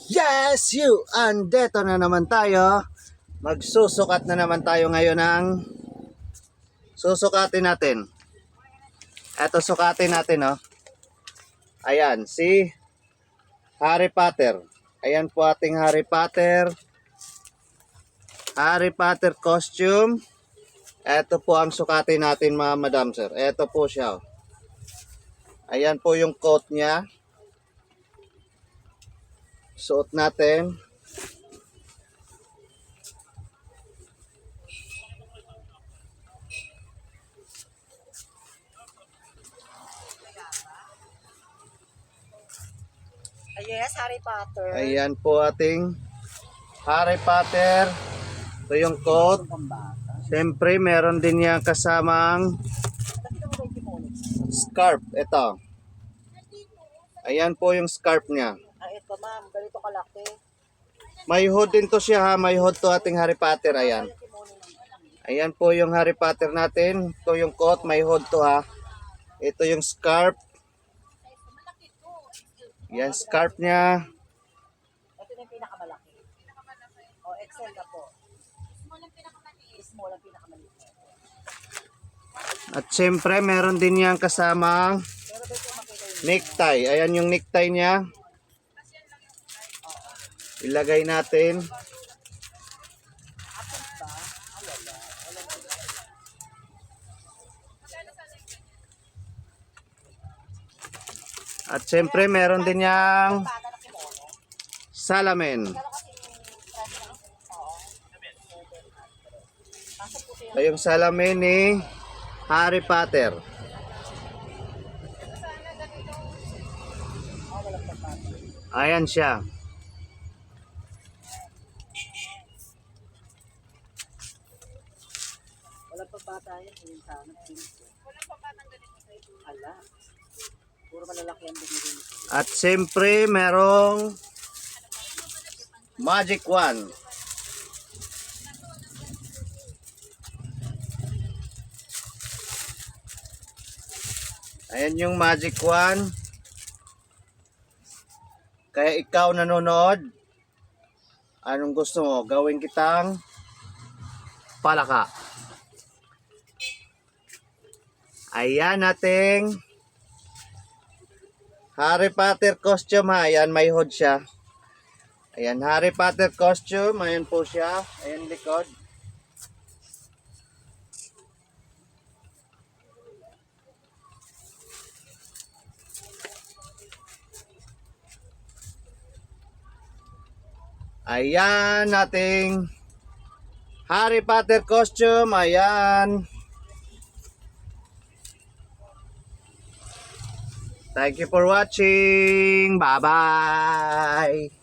Yes, you! Andito na naman tayo. Magsusukat na naman tayo ngayon ng susukatin natin. Eto sukatin natin, oh. Ayan, si Harry Potter. Ayan po ating Harry Potter. Harry Potter costume. Eto po ang sukatin natin, mga madam sir. Eto po siya, oh. Ayan po yung coat niya. Suot natin. Yes, Harry Potter. Ayan po ating Harry Potter. Ito yung coat. Siyempre, meron din niya kasamang scarf. Ito. Ayan po yung scarf niya. Ay, ito ma'am, ganito kalaki. May hood din to siya, ha. May hood to ating Harry Potter. Ayan. Ayan po yung Harry Potter natin. Ito yung coat. May hood to, ha. Ito yung scarf. Yan, scarf niya. Ito na yung pinakamalaki. O, XL na po. Small ang pinakamaliit. At siyempre, meron din niyang kasamang Pero dito makita yun. necktie. Ayan yung necktie niya. Ilagay natin. At siyempre, meron din niyang salamin. Ito yung salamin ni Harry Potter. Ayan siya. Walang pabata yan. Yung sana. Walang pabata ganito kayo. Ala. Puro malalaki ang binili nito. At siyempre, merong magic wand. Ayan yung magic wand. Kaya ikaw nanonood, anong gusto mo? Gawin kitang palaka. Ayan ating Harry Potter costume, ha. Ayan, may hood siya. Ayan, Harry Potter costume. Ayan po siya. Ayan likod. Ayan ating Harry Potter costume. Ayan. Thank you for watching. Bye-bye.